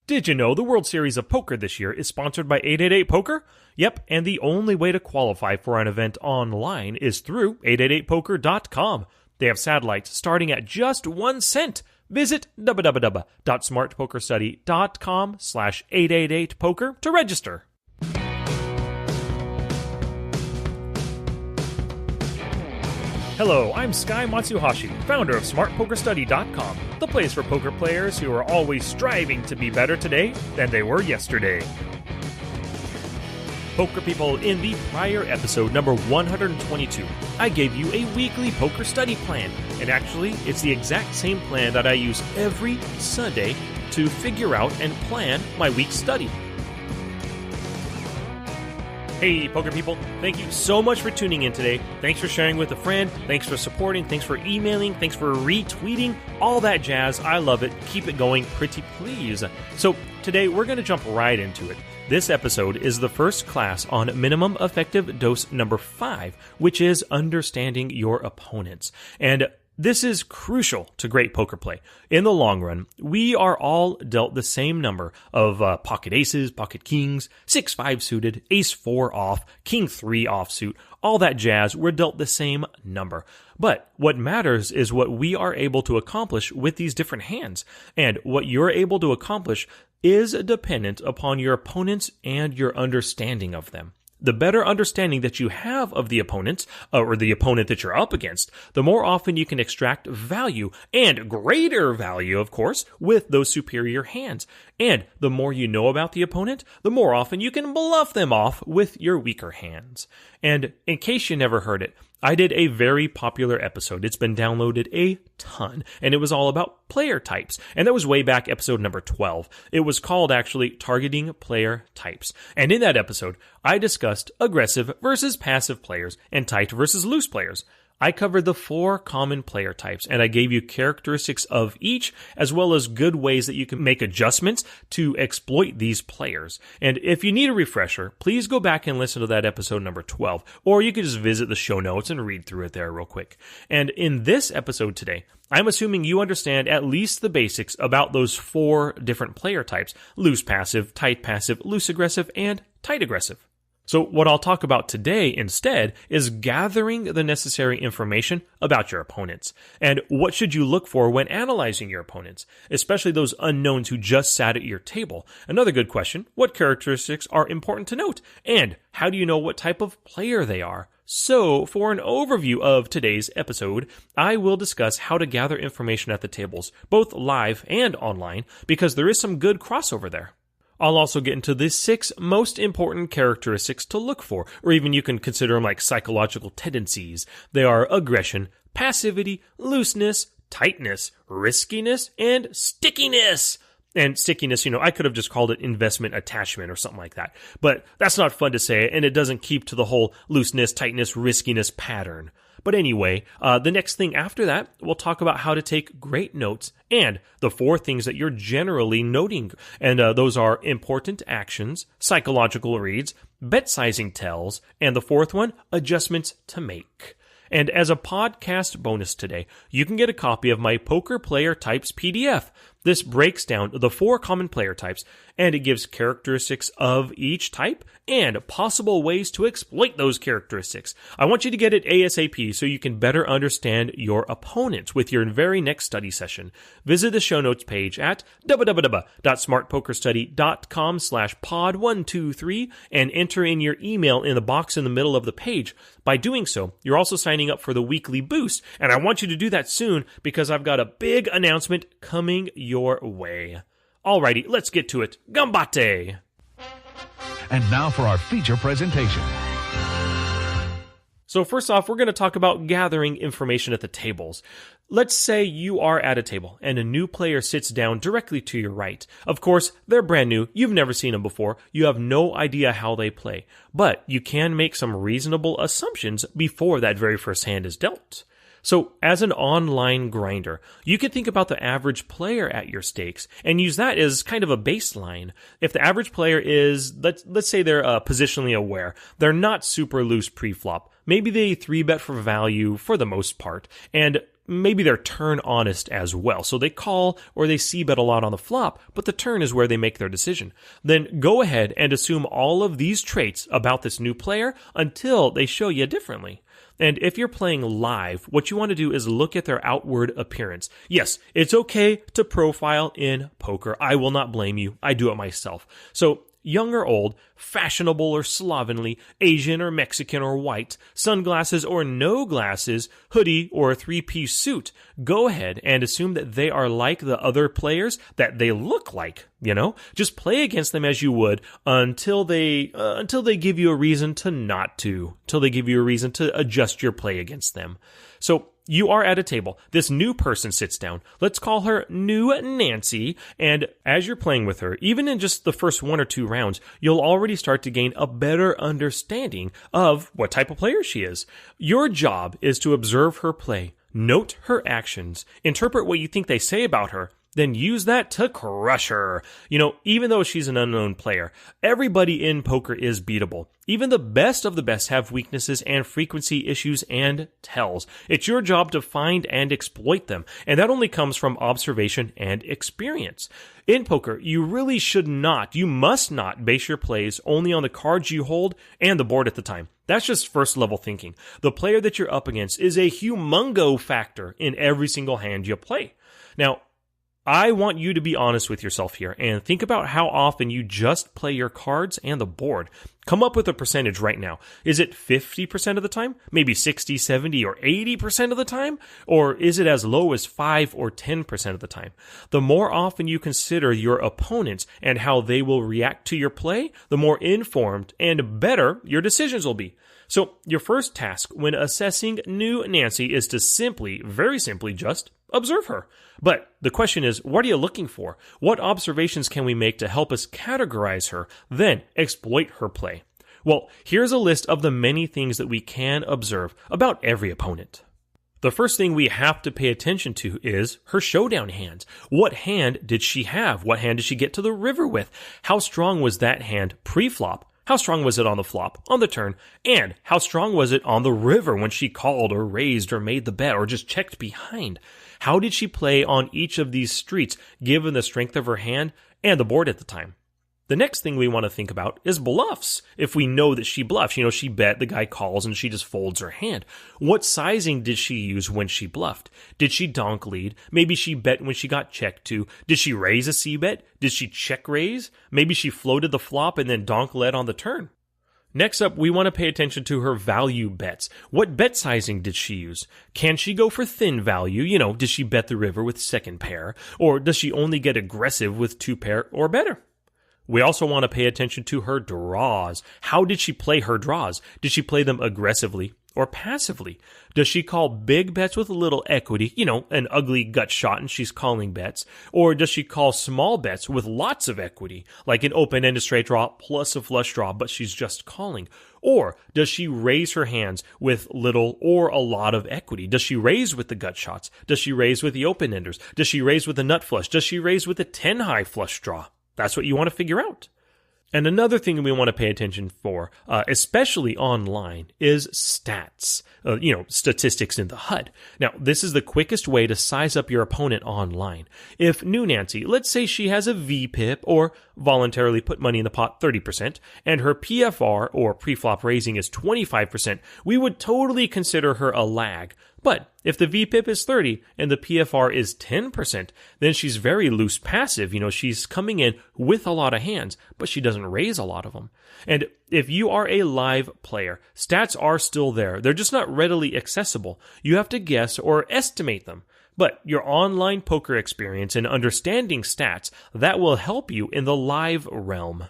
Did you know the World Series of Poker this year is sponsored by 888 Poker? Yep, and the only way to qualify for an event online is through 888poker.com. They have satellites starting at just 1 cent. Visit www.smartpokerstudy.com/888poker to register. Hello, I'm Sky Matsuhashi, founder of smartpokerstudy.com, the place for poker players who are always striving to be better today than they were yesterday. Poker people, in the prior episode, number 122, I gave you a weekly poker study plan, and actually, it's the exact same plan that I use every Sunday to figure out and plan my week's study. Hey, poker people, thank you so much for tuning in today. Thanks for sharing with a friend. Thanks for supporting. Thanks for emailing. Thanks for retweeting. All that jazz. I love it. Keep it going, pretty please. So today we're going to jump right into it. This episode is the first class on minimum effective dose number 5, which is understanding your opponents. And this is crucial to great poker play. In the long run, we are all dealt the same number of pocket aces, pocket kings, 6-5 suited, ace-4 off, king-3 offsuit, all that jazz. We're dealt the same number. But what matters is what we are able to accomplish with these different hands. And what you're able to accomplish is dependent upon your opponents and your understanding of them. The better understanding that you have of the opponents, or the opponent that you're up against, the more often you can extract value, and greater value, of course, with those superior hands. And the more you know about the opponent, the more often you can bluff them off with your weaker hands. And in case you never heard it, I did a very popular episode. It's been downloaded a ton, and it was all about player types. And that was way back episode number 12. It was called, actually, Targeting Player Types. And in that episode, I discussed aggressive versus passive players and tight versus loose players. I covered the 4 common player types, and I gave you characteristics of each, as well as good ways that you can make adjustments to exploit these players. And if you need a refresher, please go back and listen to that episode number 12, or you can just visit the show notes and read through it there real quick. And in this episode today, I'm assuming you understand at least the basics about those 4 different player types: loose passive, tight passive, loose aggressive, and tight aggressive. So what I'll talk about today instead is gathering the necessary information about your opponents. And what should you look for when analyzing your opponents, especially those unknowns who just sat at your table? Another good question: what characteristics are important to note? And how do you know what type of player they are? So, for an overview of today's episode, I will discuss how to gather information at the tables, both live and online, because there is some good crossover there. I'll also get into the 6 most important characteristics to look for, or even you can consider them like psychological tendencies. They are aggression, passivity, looseness, tightness, riskiness, and stickiness. And stickiness, I could have just called it investment attachment or something like that. But that's not fun to say, and it doesn't keep to the whole looseness, tightness, riskiness pattern. But anyway, the next thing after that, we'll talk about how to take great notes and the 4 things that you're generally noting. And those are important actions, psychological reads, bet sizing tells, and the 4th one, adjustments to make. And as a podcast bonus today, you can get a copy of my Poker Player Types PDF. This breaks down the 4 common player types, and it gives characteristics of each type and possible ways to exploit those characteristics. I want you to get it ASAP so you can better understand your opponents with your very next study session. Visit the show notes page at www.smartpokerstudy.com/pod123 and enter in your email in the box in the middle of the page. By doing so, you're also signing up for the weekly boost, and I want you to do that soon because I've got a big announcement coming your way. Alrighty, let's get to it. Gambate! And now for our feature presentation. So first off, we're going to talk about gathering information at the tables. Let's say you are at a table and a new player sits down directly to your right. Of course, they're brand new. You've never seen them before. You have no idea how they play. But you can make some reasonable assumptions before that very first hand is dealt. So as an online grinder, you can think about the average player at your stakes and use that as kind of a baseline. If the average player is, let's say they're positionally aware, they're not super loose pre-flop. Maybe they 3-bet for value for the most part. And maybe they're turn honest as well. So they call or they c-bet a lot on the flop, but the turn is where they make their decision. Then go ahead and assume all of these traits about this new player until they show you differently. And if you're playing live, what you want to do is look at their outward appearance. Yes, it's okay to profile in poker. I will not blame you. I do it myself. So young or old, fashionable or slovenly, Asian or Mexican or white, sunglasses or no glasses, hoodie or a three-piece suit, go ahead and assume that they are like the other players that they look like, Just play against them as you would until they give you a reason to not to, till they give you a reason to adjust your play against them. So you are at a table. This new person sits down. Let's call her New Nancy. And as you're playing with her, even in just the first 1 or 2 rounds, you'll already start to gain a better understanding of what type of player she is. Your job is to observe her play, note her actions, interpret what you think they say about her, then use that to crush her. Even though she's an unknown player, everybody in poker is beatable. Even the best of the best have weaknesses and frequency issues and tells. It's your job to find and exploit them, and that only comes from observation and experience. In poker, you must not base your plays only on the cards you hold and the board at the time. That's just first level thinking. The player that you're up against is a humongo factor in every single hand you play. Now, I want you to be honest with yourself here and think about how often you just play your cards and the board. Come up with a percentage right now. Is it 50% of the time? Maybe 60, 70, or 80% of the time? Or is it as low as 5 or 10% of the time? The more often you consider your opponents and how they will react to your play, the more informed and better your decisions will be. So your first task when assessing New Nancy is to very simply just observe her. But the question is, what are you looking for? What observations can we make to help us categorize her, then exploit her play? Well, here's a list of the many things that we can observe about every opponent. The first thing we have to pay attention to is her showdown hands. What hand did she have? What hand did she get to the river with? How strong was that hand pre-flop? How strong was it on the flop, on the turn? And how strong was it on the river when she called or raised or made the bet or just checked behind? How did she play on each of these streets given the strength of her hand and the board at the time? The next thing we want to think about is bluffs. If we know that she bluffs, she bet, the guy calls, and she just folds her hand. What sizing did she use when she bluffed? Did she donk lead? Maybe she bet when she got checked to. Did she raise a c-bet? Did she check raise? Maybe she floated the flop and then donk led on the turn. Next up, we want to pay attention to her value bets. What bet sizing did she use? Can she go for thin value? Does she bet the river with second pair? Or does she only get aggressive with 2 pair or better? We also want to pay attention to her draws. How did she play her draws? Did she play them aggressively or passively? Does she call big bets with a little equity, an ugly gut shot and she's calling bets? Or does she call small bets with lots of equity, like an open-ended straight draw plus a flush draw, but she's just calling? Or does she raise her hands with little or a lot of equity? Does she raise with the gut shots? Does she raise with the open-enders? Does she raise with the nut flush? Does she raise with the 10-high flush draw? That's what you want to figure out. And another thing we want to pay attention for, especially online, is stats. Statistics in the HUD. Now, this is the quickest way to size up your opponent online. If New Nancy, let's say she has a VPIP, or voluntarily put money in the pot 30%, and her PFR, or pre-flop raising, is 25%, we would totally consider her a lag. But if the VPIP is 30 and the PFR is 10%, then she's very loose passive. She's coming in with a lot of hands, but she doesn't raise a lot of them. And if you are a live player, stats are still there. They're just not readily accessible. You have to guess or estimate them. But your online poker experience and understanding stats, that will help you in the live realm.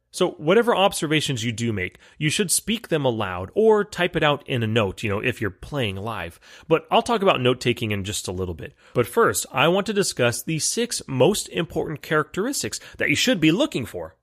So whatever observations you do make, you should speak them aloud or type it out in a note, if you're playing live. But I'll talk about note-taking in just a little bit. But first, I want to discuss the 6 most important characteristics that you should be looking for.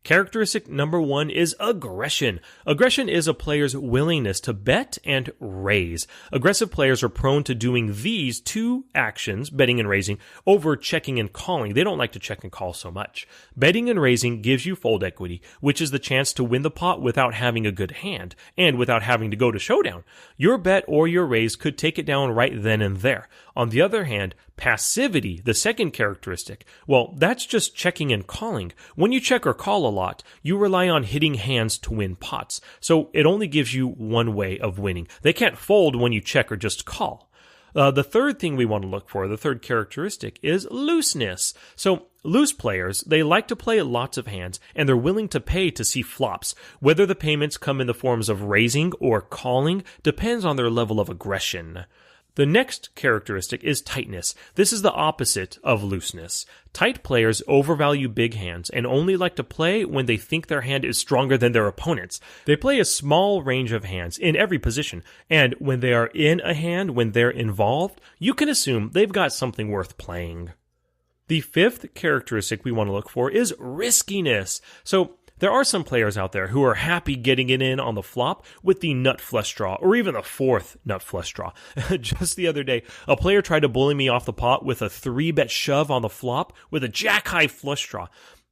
Characteristic number 1 is aggression. Aggression is a player's willingness to bet and raise. Aggressive players are prone to doing these two actions, betting and raising, over checking and calling. They don't like to check and call so much. Betting and raising gives you fold equity, which is the chance to win the pot without having a good hand, and without having to go to showdown. Your bet or your raise could take it down right then and there. On the other hand, passivity, the second characteristic, well, that's just checking and calling. When you check or call a lot, you rely on hitting hands to win pots, so it only gives you one way of winning. They can't fold when you check or just call. The third thing we want to look for, the third characteristic, is looseness. So, loose players, they like to play lots of hands, and they're willing to pay to see flops. Whether the payments come in the forms of raising or calling depends on their level of aggression. The next characteristic is tightness. This is the opposite of looseness. Tight players overvalue big hands and only like to play when they think their hand is stronger than their opponent's. They play a small range of hands in every position, and when they are in a hand, when they're involved, you can assume they've got something worth playing. The fifth characteristic we want to look for is riskiness. So, there are some players out there who are happy getting it in on the flop with the nut flush draw, or even the fourth nut flush draw. Just the other day, a player tried to bully me off the pot with a 3-bet shove on the flop with a jack-high flush draw.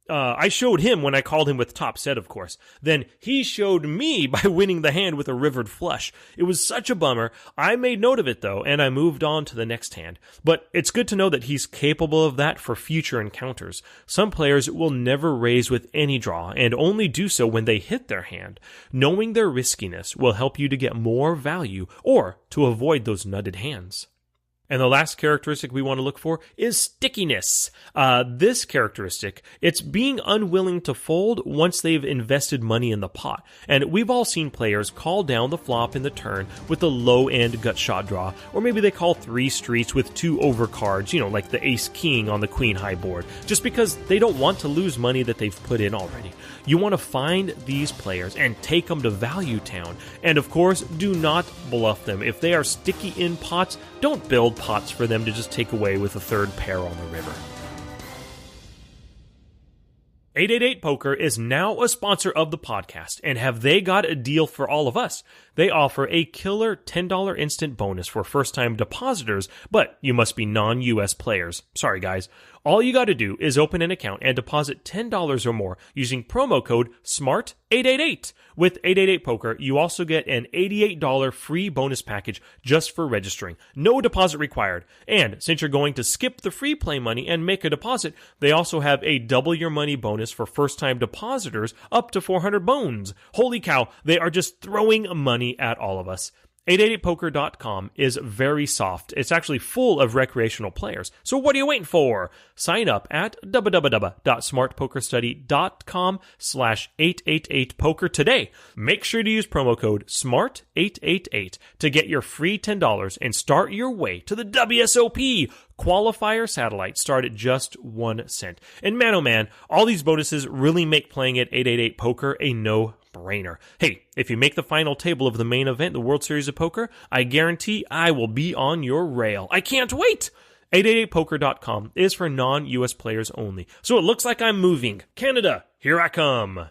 I showed him when I called him with top set, of course. Then he showed me by winning the hand with a rivered flush. It was such a bummer. I made note of it, though, and I moved on to the next hand. But it's good to know that he's capable of that for future encounters. Some players will never raise with any draw, and only do so when they hit their hand. Knowing their riskiness will help you to get more value, or to avoid those nutted hands. And the last characteristic we want to look for is stickiness. This characteristic, it's being unwilling to fold once they've invested money in the pot. And we've all seen players call down the flop in the turn with a low-end gut shot draw, or maybe they call 3 streets with 2 overcards, like the ace-king on the queen-high board, just because they don't want to lose money that they've put in already. You want to find these players and take them to Value Town. And of course, do not bluff them. If they are sticky in pots, don't build pots for them to just take away with a third pair on the river. 888 Poker is now a sponsor of the podcast, and have they got a deal for all of us? They offer a killer $10 instant bonus for first-time depositors, but you must be non-US players. Sorry, guys. All you got to do is open an account and deposit $10 or more using promo code SMART888. With 888 Poker, you also get an $88 free bonus package just for registering. No deposit required. And since you're going to skip the free play money and make a deposit, they also have a double your money bonus for first-time depositors up to 400 bones. Holy cow, they are just throwing money at all of us. 888poker.com is very soft. It's actually full of recreational players. So what are you waiting for? Sign up at www.smartpokerstudy.com/888poker today. Make sure to use promo code SMART888 to get your free $10 and start your way to the WSOP. Qualifier satellites start at just 1 cent. And man, oh man, all these bonuses really make playing at 888 Poker a no-brainer. Hey, if you make the final table of the main event, the World Series of Poker, I guarantee I will be on your rail. I can't wait! 888poker.com is for non-US players only. So it looks like I'm moving. Canada, here I come.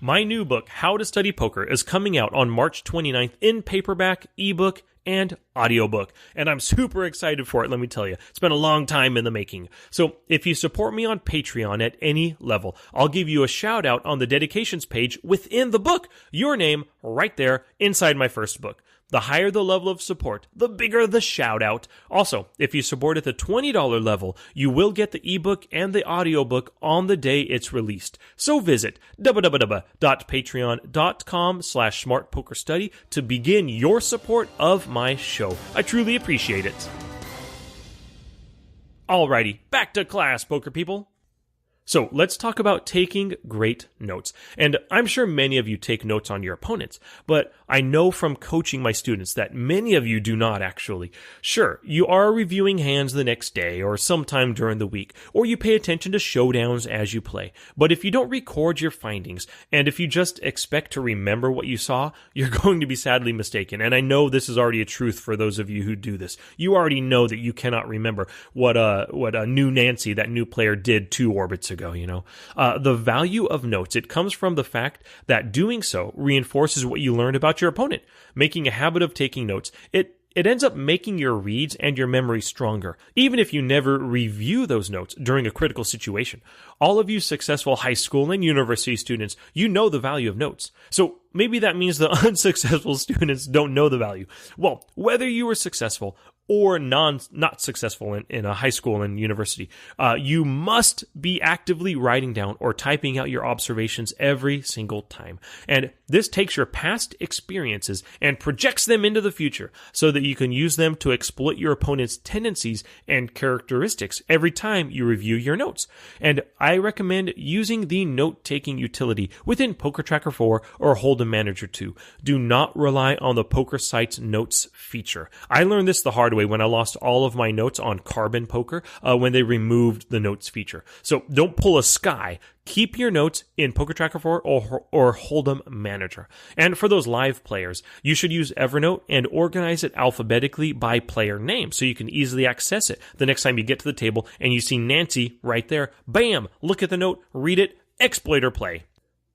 My new book, How to Study Poker, is coming out on March 29th in paperback, ebook, and audiobook, and I'm super excited for it, let me tell you. It's been a long time in the making. So if you support me on Patreon at any level, I'll give you a shout out on the dedications page within the book. Your name right there inside my first book. The higher the level of support, the bigger the shout out. Also, if you support at the $20 level, you will get the ebook and the audiobook on the day it's released. So visit www.patreon.com/smartpokerstudy to begin your support of my show. I truly appreciate it. Alrighty, back to class, poker people. So let's talk about taking great notes. And I'm sure many of you take notes on your opponents, but I know from coaching my students that many of you do not actually. Sure, you are reviewing hands the next day or sometime during the week, or you pay attention to showdowns as you play. But if you don't record your findings, and if you just expect to remember what you saw, you're going to be sadly mistaken. And I know this is already a truth for those of you who do this. You already know that you cannot remember what new Nancy, that new player, did 2 orbits ago. The value of notes, it comes from the fact that doing so reinforces what you learned about your opponent. Making a habit of taking notes, it ends up making your reads and your memory stronger, even if you never review those notes during a critical situation. All of you successful high school and university students, you know the value of notes. So maybe that means the unsuccessful students don't know the value. Well, whether you were successful or not successful in a high school and university, you must be actively writing down or typing out your observations every single time. And this takes your past experiences and projects them into the future so that you can use them to exploit your opponent's tendencies and characteristics every time you review your notes. And I recommend using the note-taking utility within Poker Tracker 4 or Hold'em Manager 2. Do not rely on the Poker Site's notes feature. I learned this the hard way when I lost all of my notes on Carbon Poker when they removed the notes feature. So don't pull a Sky. Keep your notes in Poker Tracker 4 or Hold'em Manager. And for those live players, you should use Evernote and organize it alphabetically by player name so you can easily access it the next time you get to the table and you see Nancy right there. Bam! Look at the note, read it, exploit or play.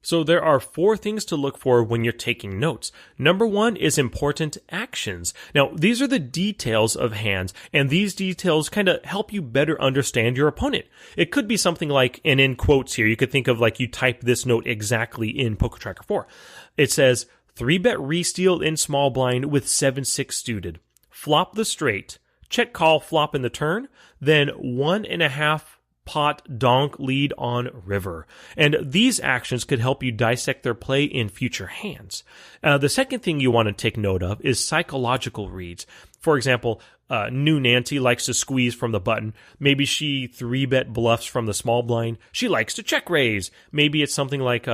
So there are 4 things to look for when you're taking notes. Number 1 is important actions. Now, these are the details of hands, and these details kind of help you better understand your opponent. It could be something like, and in quotes here, you could think of like you type this note exactly in Poker Tracker 4. It says, 3-bet re-steal in small blind with 7-6 suited. Flop the straight. Check call flop in the turn. Then 1.5 pot donk lead on river. And these actions could help you dissect their play in future hands. The second thing you want to take note of is psychological reads. For example, new Nancy likes to squeeze from the button. Maybe she 3-bet bluffs from the small blind. She likes to check raise. Maybe it's something like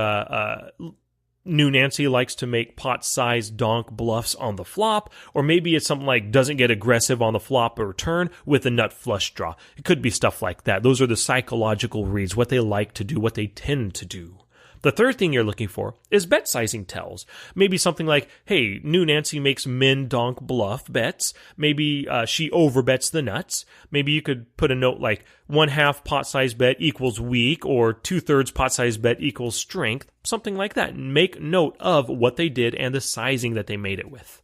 new Nancy likes to make pot-sized donk bluffs on the flop, or maybe it's something like doesn't get aggressive on the flop or turn with a nut flush draw. It could be stuff like that. Those are the psychological reads, what they like to do, what they tend to do. The third thing you're looking for is bet sizing tells. Maybe something like, hey, new Nancy makes min donk bluff bets. Maybe she overbets the nuts. Maybe you could put a note like 1/2 pot size bet equals weak, or 2/3 pot size bet equals strength, something like that. Make note of what they did and the sizing that they made it with.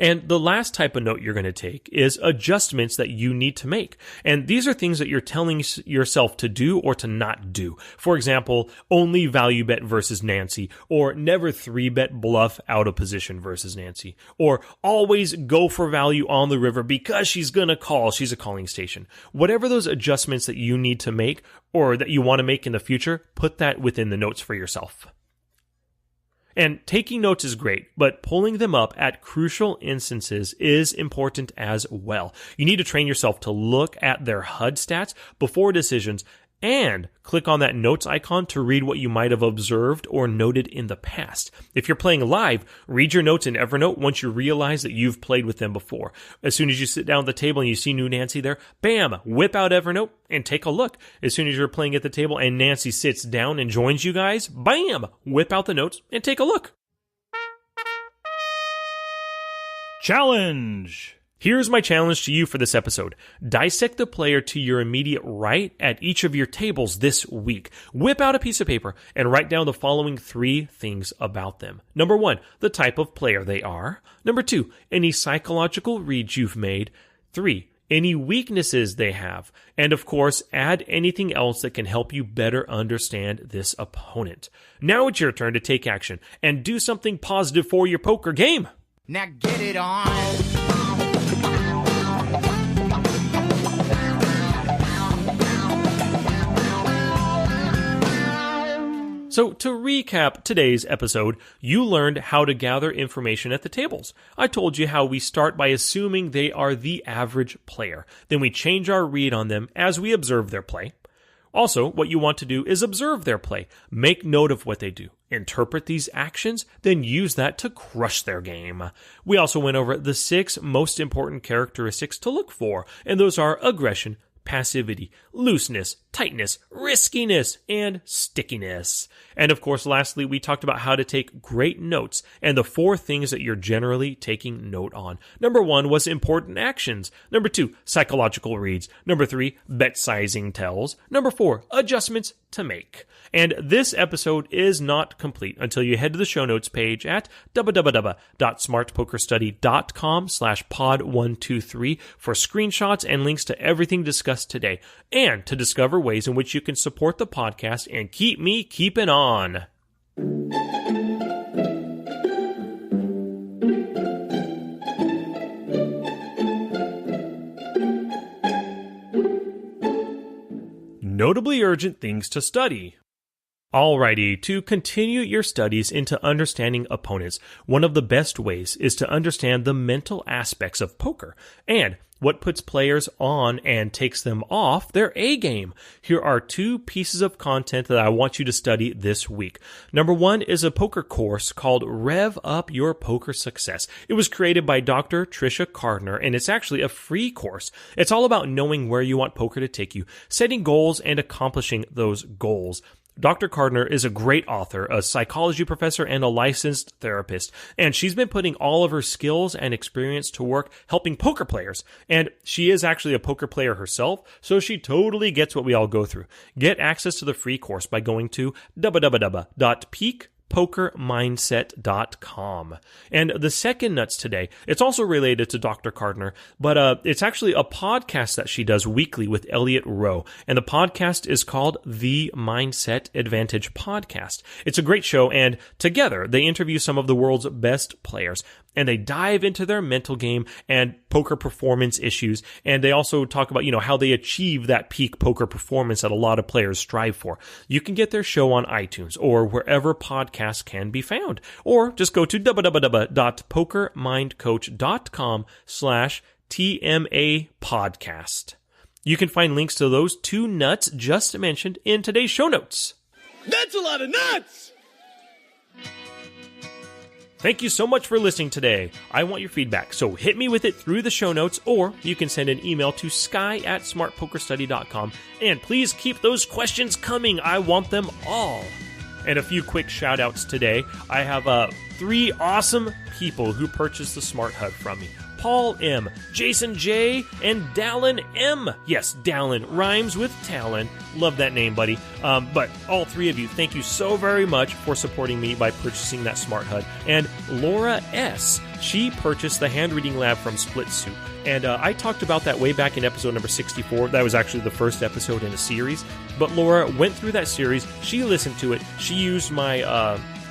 And the last type of note you're going to take is adjustments that you need to make. And these are things that you're telling yourself to do or to not do. For example, only value bet versus Nancy, or never 3-bet bluff out of position versus Nancy, or always go for value on the river because she's going to call, she's a calling station. Whatever those adjustments that you need to make or that you want to make in the future, put that within the notes for yourself. And taking notes is great, but pulling them up at crucial instances is important as well. You need to train yourself to look at their HUD stats before decisions and click on that notes icon to read what you might have observed or noted in the past. If you're playing live, read your notes in Evernote once you realize that you've played with them before. As soon as you sit down at the table and you see new Nancy there, bam, whip out Evernote and take a look. As soon as you're playing at the table and Nancy sits down and joins you guys, bam, whip out the notes and take a look. Challenge! Here's my challenge to you for this episode. Dissect the player to your immediate right at each of your tables this week. Whip out a piece of paper and write down the following 3 things about them. Number 1, the type of player they are. Number 2, any psychological reads you've made. 3, any weaknesses they have. And of course, add anything else that can help you better understand this opponent. Now it's your turn to take action and do something positive for your poker game. Now get it on. So to recap today's episode, you learned how to gather information at the tables. I told you how we start by assuming they are the average player. Then we change our read on them as we observe their play. Also, what you want to do is observe their play, make note of what they do, interpret these actions, then use that to crush their game. We also went over the 6 most important characteristics to look for, and those are aggression, passivity, looseness, tightness, riskiness, and stickiness. And of course, lastly, we talked about how to take great notes and the 4 things that you're generally taking note on. Number 1 was important actions. Number 2, psychological reads. Number 3, bet sizing tells. Number 4, adjustments to make. And this episode is not complete until you head to the show notes page at www.smartpokerstudy.com/pod123 for screenshots and links to everything discussed today, and to discover ways in which you can support the podcast and keep me keeping on. Notably urgent things to study. Alrighty, to continue your studies into understanding opponents, one of the best ways is to understand the mental aspects of poker and what puts players on and takes them off their A game. Here are 2 pieces of content that I want you to study this week. Number 1 is a poker course called Rev Up Your Poker Success. It was created by Dr. Trisha Cardner, and it's actually a free course. It's all about knowing where you want poker to take you, setting goals, and accomplishing those goals. Dr. Cardner is a great author, a psychology professor, and a licensed therapist, and she's been putting all of her skills and experience to work helping poker players. And she is actually a poker player herself, so she totally gets what we all go through. Get access to the free course by going to www.peakpokermindset.com. And the second nuts today, it's also related to Dr. Cardner, but it's actually a podcast that she does weekly with Elliot Rowe. And the podcast is called The Mindset Advantage Podcast. It's a great show, and together they interview some of the world's best players. And they dive into their mental game and poker performance issues. And they also talk about, how they achieve that peak poker performance that a lot of players strive for. You can get their show on iTunes or wherever podcasts can be found. Or just go to www.pokermindcoach.com/TMA podcast. You can find links to those 2 nuts just mentioned in today's show notes. That's a lot of nuts! Thank you so much for listening today. I want your feedback, so hit me with it through the show notes, or you can send an email to sky@smartpokerstudy.com. And please keep those questions coming. I want them all. And a few quick shout outs today. I have 3 awesome people who purchased the Smart HUD from me. Paul M., Jason J., and Dallin M. Yes, Dallin rhymes with Talon. Love that name, buddy. But all 3 of you, thank you so very much for supporting me by purchasing that Smart HUD. And Laura S., she purchased the hand-reading lab from Split Suit. And I talked about that way back in episode number 64. That was actually the first episode in a series. But Laura went through that series. She listened to it. She used my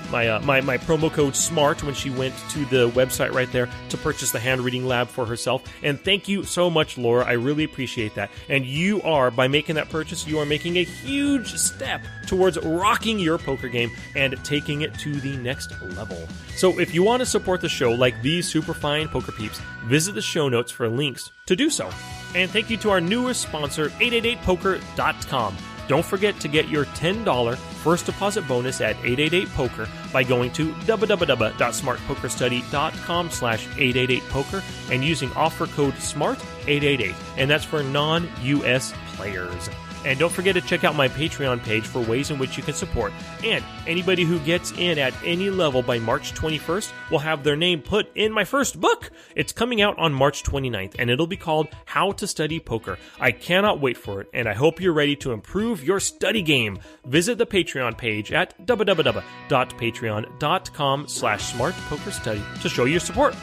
promo code SMART when she went to the website right there to purchase the hand reading lab for herself. And thank you so much, Laura. I really appreciate that. And you are, by making that purchase, you are making a huge step towards rocking your poker game and taking it to the next level. So if you want to support the show like these super fine poker peeps, visit the show notes for links to do so. And thank you to our newest sponsor, 888poker.com. Don't forget to get your $10 first deposit bonus at 888-POKER by going to www.smartpokerstudy.com/888-POKER and using offer code SMART888, and that's for non-US players. And don't forget to check out my Patreon page for ways in which you can support. And anybody who gets in at any level by March 21st will have their name put in my first book. It's coming out on March 29th, and it'll be called How to Study Poker. I cannot wait for it, and I hope you're ready to improve your study game. Visit the Patreon page at www.patreon.com/smartpokerstudy to show your support.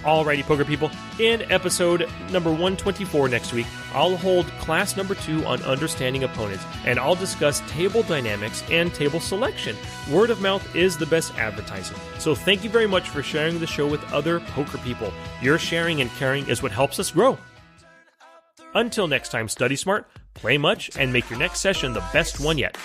Alrighty, poker people, in episode number 124 next week, I'll hold class number 2 on understanding opponents, and I'll discuss table dynamics and table selection. Word of mouth is the best advertising. So thank you very much for sharing the show with other poker people. Your sharing and caring is what helps us grow. Until next time, study smart, play much, and make your next session the best one yet.